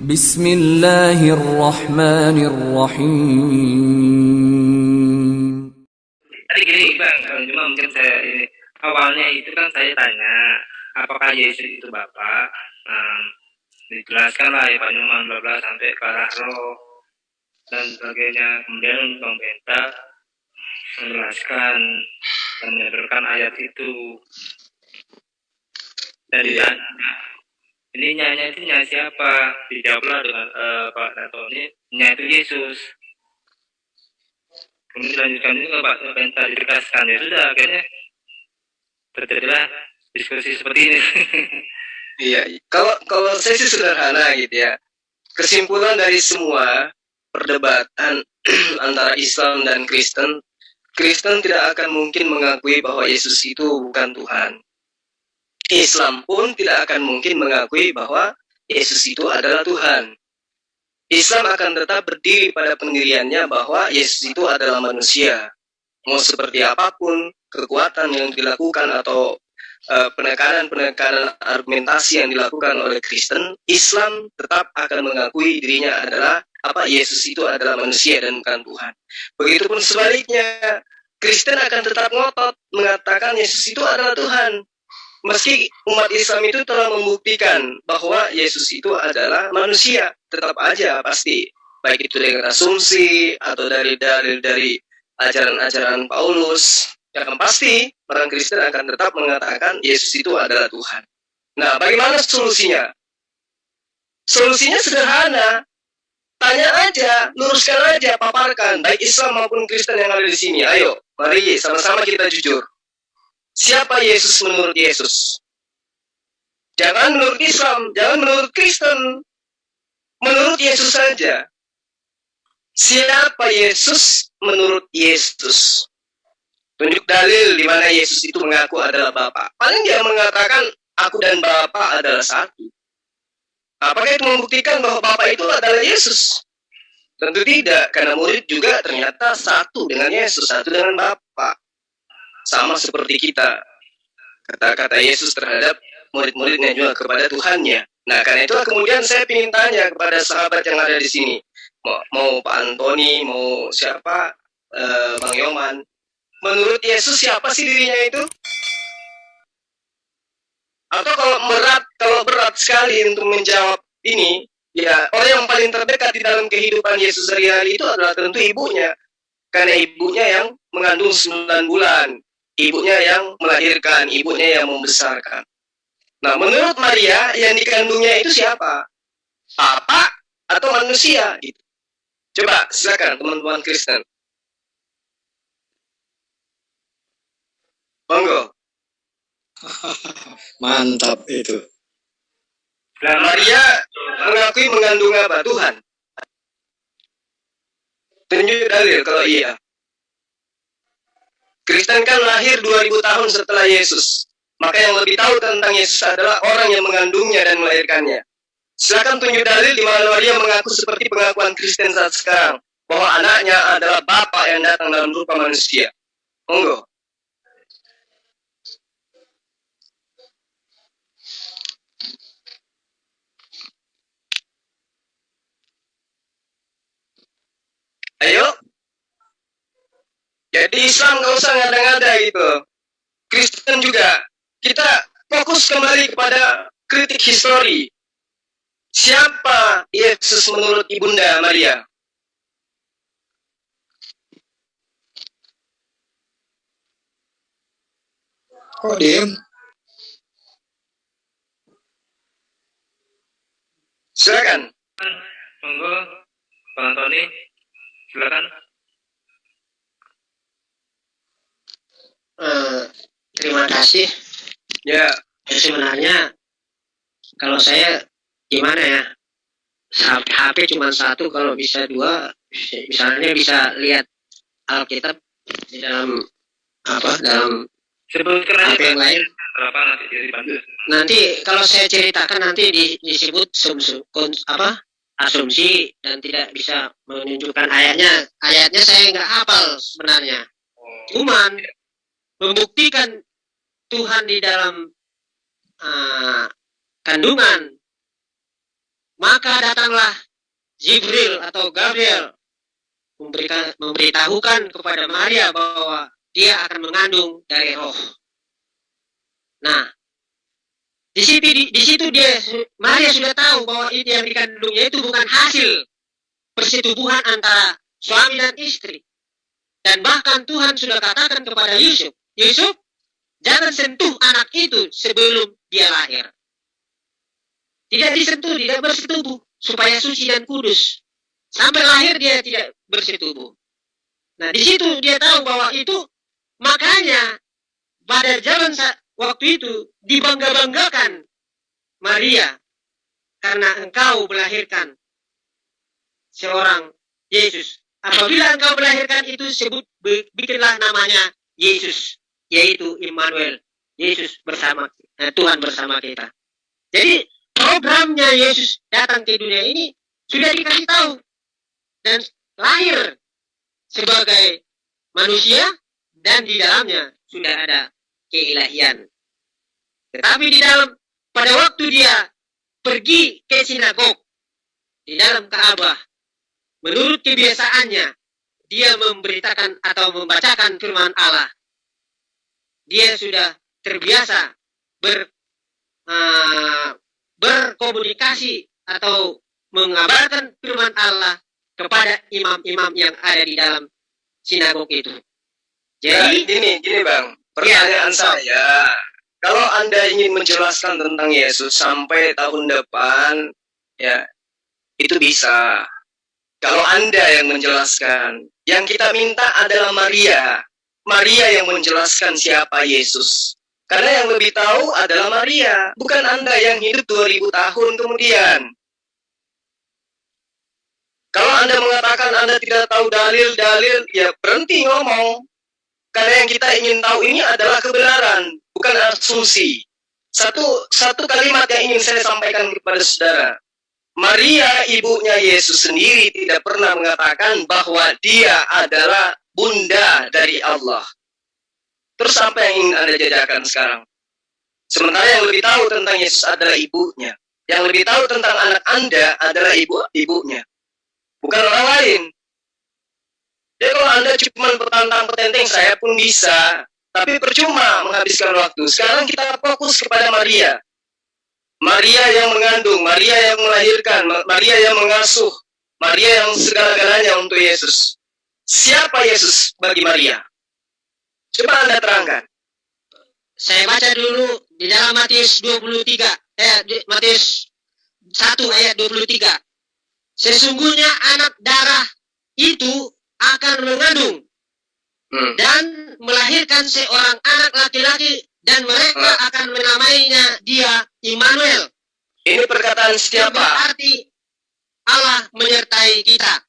Bismillahirrahmanirrahim. Tadi gini Bang, cuma mungkin saya ini awalnya itu kan saya tanya apakah Yesus itu Bapa. Dijelaskan lah ya Pak Nyoman bla bla sampai ke arah roh dan sebagainya. Kemudian Bang Benta menjelaskan dan menyodorkan ayat itu dan ditanya ini nyanya itu nyanya siapa? Dijawablah dengan Pak Datoni, nyanya itu Yesus. Kemudian dilanjutkan juga Pak Benta ditegaskan, ya sudah akhirnya terjadilah diskusi seperti ini. Iya, kalau saya sih sederhana gitu ya. Kesimpulan dari semua perdebatan antara Islam dan Kristen, Kristen tidak akan mungkin mengakui bahwa Yesus itu bukan Tuhan. Islam pun tidak akan mungkin mengakui bahwa Yesus itu adalah Tuhan. Islam akan tetap berdiri pada pendiriannya bahwa Yesus itu adalah manusia. Mau seperti apapun kekuatan yang dilakukan atau penekanan argumentasi yang dilakukan oleh Kristen, Islam tetap akan mengakui dirinya adalah Yesus itu adalah manusia dan bukan Tuhan. Begitupun sebaliknya, Kristen akan tetap ngotot mengatakan Yesus itu adalah Tuhan. Meski umat Islam itu telah membuktikan bahwa Yesus itu adalah manusia, tetap aja pasti, baik itu dengan asumsi atau dari dalil dari ajaran-ajaran Paulus, yang pasti orang Kristen akan tetap mengatakan Yesus itu adalah Tuhan. Nah, bagaimana solusinya? Solusinya sederhana. Tanya aja, luruskan aja, paparkan, baik Islam maupun Kristen yang ada di sini. Ayo, mari sama-sama kita jujur. Siapa Yesus menurut Yesus? Jangan menurut Islam, jangan menurut Kristen. Menurut Yesus saja. Siapa Yesus menurut Yesus? Tunjuk dalil di mana Yesus itu mengaku adalah Bapa. Paling dia mengatakan aku dan Bapa adalah satu. Apakah itu membuktikan bahwa Bapa itu adalah Yesus? Tentu tidak, karena murid juga ternyata satu dengan Yesus, satu dengan Bapa. Sama seperti kita. Kata-kata Yesus terhadap murid-muridnya juga kepada Tuhannya. Nah, karena itulah kemudian saya ingin tanya kepada sahabat yang ada di sini. Mau Pak Antoni, mau siapa, Bang Yoman. Menurut Yesus siapa sih dirinya itu? Atau kalau berat sekali untuk menjawab ini, ya orang yang paling terdekat di dalam kehidupan Yesus sehari-hari itu adalah tentu ibunya. Karena ibunya yang mengandung 9 bulan. Ibunya yang melahirkan, ibunya yang membesarkan. Nah, menurut Maria, yang dikandungnya itu siapa? Papa atau manusia? Gitu. Coba, silakan teman-teman Kristen. Monggo. Mantap itu. Nah, Maria mengakui mengandung apa? Tuhan. Tunjuk dalil kalau iya. Kristen kan lahir 2000 tahun setelah Yesus. Maka yang lebih tahu tentang Yesus adalah orang yang mengandungnya dan melahirkannya. Silakan tunjuk dalil di mana Maria mengaku seperti pengakuan Kristen saat sekarang. Bahwa anaknya adalah Bapa yang datang dalam rupa manusia. Monggo. Ayo. Jadi Islam nggak usah ngada-ngada gitu. Kristen juga. Kita fokus kembali kepada kritik histori. Siapa Yesus menurut Ibunda Maria? Kok diem? Silakan. Monggo, Pak Antoni, silakan. Terima kasih. Ya. Sebenarnya kalau saya gimana ya, HP cuma satu, kalau bisa dua, misalnya bisa lihat Alkitab di dalam dalam HP yang lain. Nanti kalau saya ceritakan nanti disebut asumsi dan tidak bisa menunjukkan ayatnya. Ayatnya saya nggak hafal sebenarnya. Cuman membuktikan Tuhan di dalam kandungan Maka datanglah Jibril atau Gabriel memberitahukan kepada Maria bahwa dia akan mengandung dari roh. Nah, di situ Maria sudah tahu bahwa itu yang dikandungnya itu bukan hasil persetubuhan antara suami dan istri. Dan bahkan Tuhan sudah katakan kepada Yusuf, jangan sentuh anak itu sebelum dia lahir. Tidak disentuh, tidak bersetubuh, supaya suci dan kudus. Sampai lahir dia tidak bersetubuh. Nah, di situ dia tahu bahwa itu, makanya pada zaman waktu itu dibangga-banggakan Maria, karena engkau melahirkan seorang Yesus. Apabila engkau melahirkan itu, bikinlah namanya Yesus, yaitu Immanuel, Yesus bersama Tuhan bersama kita. Jadi programnya Yesus datang ke dunia ini sudah dikasih tahu dan lahir sebagai manusia, dan di dalamnya sudah ada keilahian. Tetapi pada waktu dia pergi ke sinagog di dalam Ka'bah, menurut kebiasaannya dia memberitakan atau membacakan firman Allah. Dia sudah terbiasa berkomunikasi atau mengabarkan firman Allah kepada imam-imam yang ada di dalam sinagog itu. Jadi gini Bang, pertanyaan saya, kalau Anda ingin menjelaskan tentang Yesus sampai tahun depan, ya itu bisa. Kalau Anda yang menjelaskan, yang kita minta adalah Maria yang menjelaskan siapa Yesus. Karena yang lebih tahu adalah Maria, bukan Anda yang hidup 2000 tahun kemudian. Kalau Anda mengatakan Anda tidak tahu dalil-dalil, ya berhenti ngomong. Karena yang kita ingin tahu ini adalah kebenaran, bukan asumsi. Satu kalimat yang ingin saya sampaikan kepada saudara. Maria, ibunya Yesus sendiri, tidak pernah mengatakan bahwa dia adalah bunda dari Allah. Terus apa yang ingin Anda jajakan sekarang? Sementara yang lebih tahu tentang Yesus adalah ibunya. Yang lebih tahu tentang anak Anda adalah ibunya. Bukan orang lain. Jadi kalau Anda cuma petantang-petenteng, saya pun bisa. Tapi percuma menghabiskan waktu. Sekarang kita fokus kepada Maria. Maria yang mengandung, Maria yang melahirkan, Maria yang mengasuh, Maria yang segala-galanya untuk Yesus. Siapa Yesus bagi Maria? Coba Anda terangkan. Saya baca dulu di dalam Matius 23, Matius 1 ayat 23. Sesungguhnya anak darah itu akan mengandung dan melahirkan seorang anak laki-laki, dan mereka akan menamainya dia Immanuel. Ini perkataan siapa? Berarti Allah menyertai kita.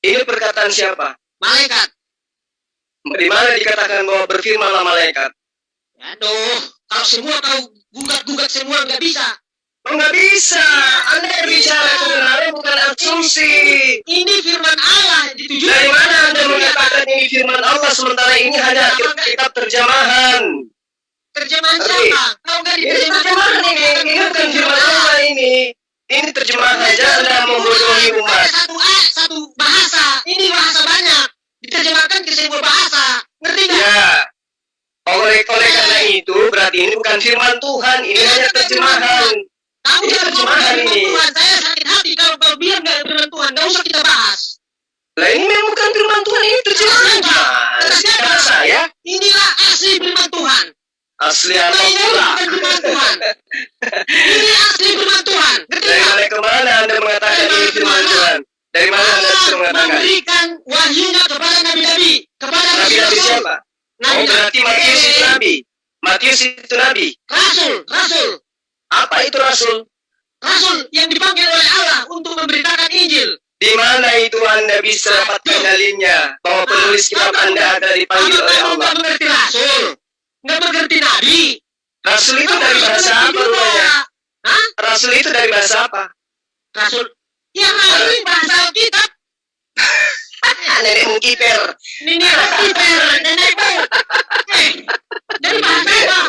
Ini perkataan siapa? Malaikat. Di mana dikatakan bahwa berfirmanlah malaikat? Aduh, kalau semua kau gugat-gugat semua nggak bisa. Nggak bisa. Anda bicara kebenaran bukan asumsi. Ini firman Allah ditujukan. Dari mana Anda mengatakan ini firman Allah sementara ini hanya kitab terjemahan? Terjemahan siapa? Kau nggak terjemahan ini bukan firman Allah ini. Ini terjemahan saja Anda membodohi umat. Satu bahasa. Ini bahasa banyak. Diterjemahkan ke semua bahasa. Ngerti nggak? Ya. Oleh karena itu berarti ini bukan firman Tuhan. Ini hanya terjemahan. Kamu ini terjemahan ini. Tuhan. Saya sakit hati kalau kau bilang nggak firman Tuhan. Nggak usah kita bahas. Lah ini memang bukan firman Tuhan. Ini terjemahan. Kata saya. Inilah asli firman Tuhan. Asli apa pula? Ini asli firman Tuhan. Dari mana kemana Anda mengatakan ini firman Tuhan? Dari mana Anda mengatakan? Memberikan wahyunya kepada nabi-nabi. Kepada nabi-nabi siapa? Oh, berarti Matius itu nabi. Matius itu nabi. Rasul. Apa itu rasul? Rasul yang dipanggil oleh Allah untuk memberitakan Injil. Di mana itu Anda bisa dapatkan dalilnya bahwa penulis kitab Anda ada dipanggil oleh Allah? Nggak mengerti rasul. Nggak mengerti nabi. Rasul itu dari bahasa apa rupanya? Rasul itu dari bahasa apa? Rasul. Ya rasul bahasa kitab. Nenekmu kiper. Nenekmu. Dari bahasa apa?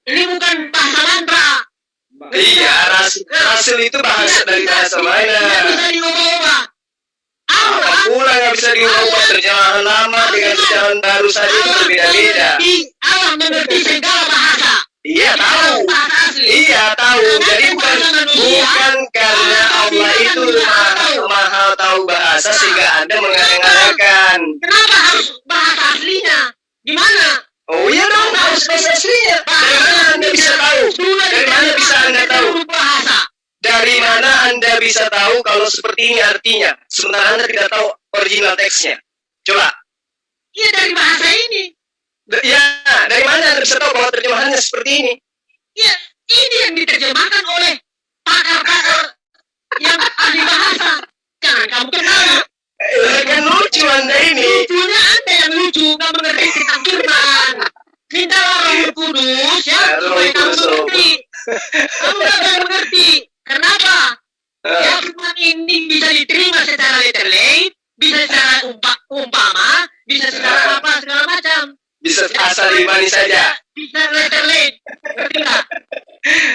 Ini bukan bahasa mantra. Iya, rasul itu bahasa dari bahasa Tidak mana? bisa diubah-ubah. Apa Allah pula nggak bisa diubah terjemahan lama dengan terjemahan baru saja itu berbeda-beda. Allah mengerti segala bahasa. Iya tahu. Bahasa asli. Iya tahu. Jadi bukan karena Allah itu maha tahu bahasa sehingga Anda mengada-ngadakan. Kenapa harus bahasa aslinya? Gimana? Oh iya dong, harus bahasa aslinya. Dari mana Anda bisa tahu? Dari mana bisa Anda tahu? Bahasa. Dari mana Anda bisa tahu kalau seperti ini artinya? Sementara Anda tidak tahu original teksnya. Coba. Iya dari bahasa ini. Ya, dari mana Anda bisa tahu bahwa terjemahannya seperti ini? Ya, ini yang diterjemahkan oleh pakar-pakar yang ahli bahasa. Jangan kamu kenal. Kan lucu Anda ini. Lucunya Anda yang lucu, nggak mengerti tentang firman. Mintalah Roh Kudus ya, supaya kamu mengerti. Kamu nggak akan mengerti. Kenapa? Ya, firman ini bisa diterima secara literally, bisa secara umpama, bisa secara apa segala macam. Bisa asal imani saja. Bisa literally, ngerti nggak?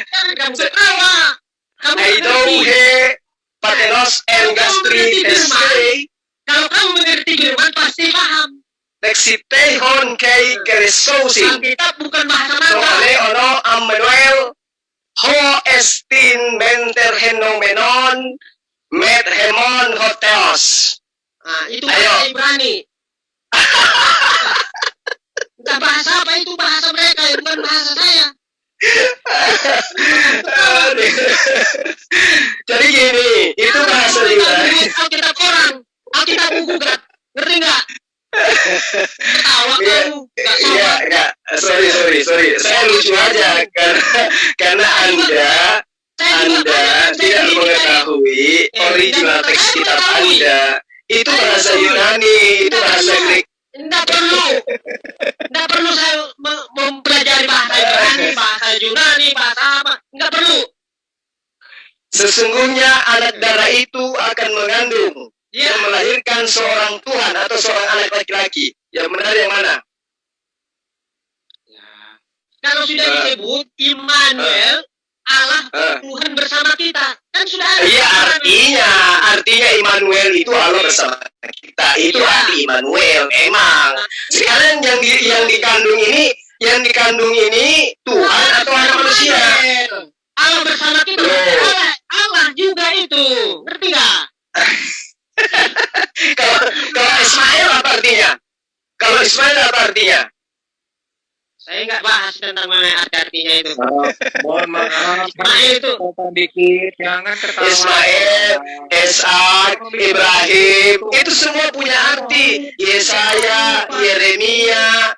Jangan kamu ketawa. Kamu Aido mengerti. he patenos en gastri tesei Kalau kamu mengerti firman pasti paham. texitehon kei keresousi. Alkitab bukan bahasa mata. Soale ono Emmanuel ho estin menter henomenon met hemon hoteos. Nah, itu Ayo. bahasa Ibrani. Entah bahasa apa itu bahasa mereka, bukan bahasa saya. Jadi gini, itu bahasa Yunani. Alkitab orang, Alkitab gugat, ngerti nggak? Ketawa kamu, nggak Iya, sama. enggak. Sorry. Saya lucu aja karena Anda tidak mengetahui original teks kitab Anda. Itu bahasa Yunani, itu bahasa Greek. Nggak perlu saya mempelajari bahasa Yunani, bahasa apa, nggak perlu. Sesungguhnya anak darah itu akan mengandung Ya, dan melahirkan seorang Tuhan atau seorang anak laki-laki. Yang benar yang mana? kalau sudah disebut Immanuel, Allah Tuhan bersama kita, kan sudah ada. Iya, artinya Immanuel itu Allah bersama kita. Itu Iya. arti Immanuel. Emang. Sekarang yang dikandung ini Tuhan atau anak manusia? Allah bersama kita. Loh. Allah juga itu, ngerti nggak? Kalau Ismail apa artinya? Kalau Ismail apa artinya? Saya nggak bahas tentang mana artinya itu. Mohon maaf. Ismail itu. Potong dikit, jangan tertawa. Ismail, Ishak, Ibrahim, itu semua punya arti. Yesaya, Yeremia,